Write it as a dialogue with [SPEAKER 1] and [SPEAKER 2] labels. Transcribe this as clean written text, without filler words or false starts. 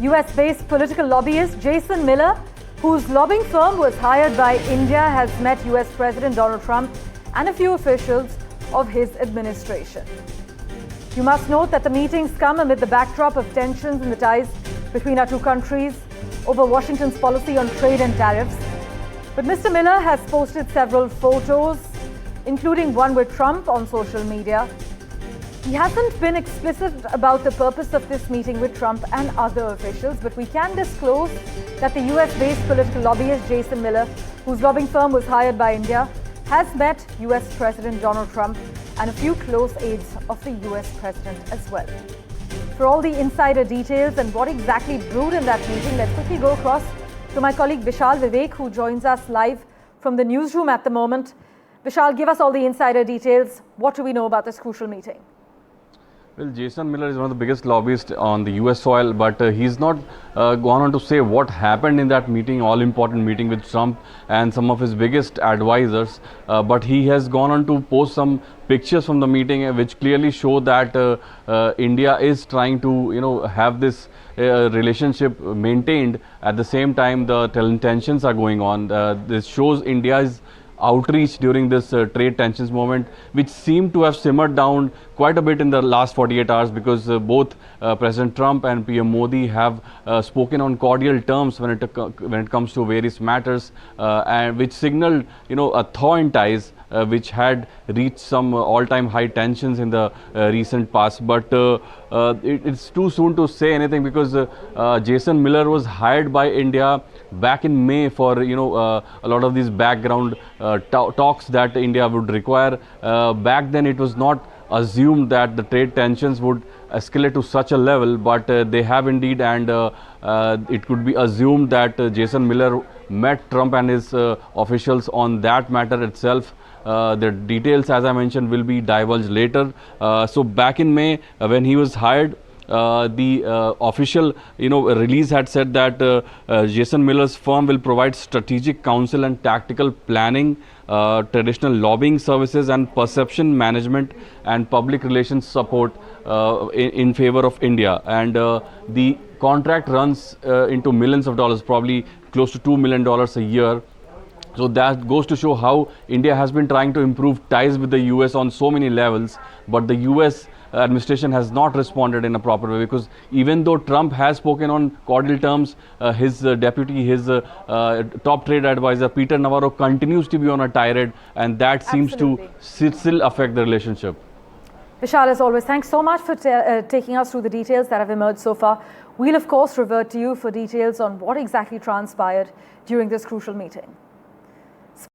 [SPEAKER 1] US-based political lobbyist Jason Miller, whose lobbying firm was hired by India, has met US President Donald Trump and a few officials of his administration. You must note that the meetings come amid the backdrop of tensions in the ties between our two countries over Washington's policy on trade and tariffs. But Mr. Miller has posted several photos, including one with Trump on social media. He hasn't been explicit about the purpose of this meeting with Trump and other officials, but we can disclose that the US-based political lobbyist Jason Miller, whose lobbying firm was hired by India, has met US President Donald Trump and a few close aides of the US President as well. For all the insider details and what exactly brewed in that meeting, let's quickly go across to my colleague Vishal Vivek, who joins us live from the newsroom at the moment. Vishal, give us all the insider details. What do we know about this crucial meeting?
[SPEAKER 2] Well, Jason Miller is one of the biggest lobbyists on the US soil, but he's not gone on to say what happened in that meeting, all-important meeting with Trump and some of his biggest advisors. But he has gone on to post some pictures from the meeting which clearly show that India is trying to, have this relationship maintained. At the same time, the tensions are going on. This shows India's outreach during this trade tensions moment, which seemed to have simmered down quite a bit in the last 48 hours, because both President Trump and PM Modi have spoken on cordial terms when it comes to various matters, and which signaled a thaw in ties which had reached some all-time high tensions in the recent past. But it's too soon to say anything, because Jason Miller was hired by India back in May for a lot of these background talks that India would require. Back then it was not assumed that the trade tensions would escalate to such a level, but they have indeed, and it could be assumed that Jason Miller met Trump and his officials on that matter itself. The details, as I mentioned, will be divulged later. So back in May, when he was hired, the official release had said that Jason Miller's firm will provide strategic counsel and tactical planning, traditional lobbying services and perception management and public relations support in favor of India. And the contract runs into millions of dollars, probably close to $2 million a year. So that goes to show how India has been trying to improve ties with the US on so many levels, but the US administration has not responded in a proper way, because even though Trump has spoken on cordial terms, his deputy, his top trade advisor, Peter Navarro, continues to be on a tirade, and that seems to still affect the relationship.
[SPEAKER 1] Vishal, as always, thanks so much for taking us through the details that have emerged so far. We'll, of course, revert to you for details on what exactly transpired during this crucial meeting.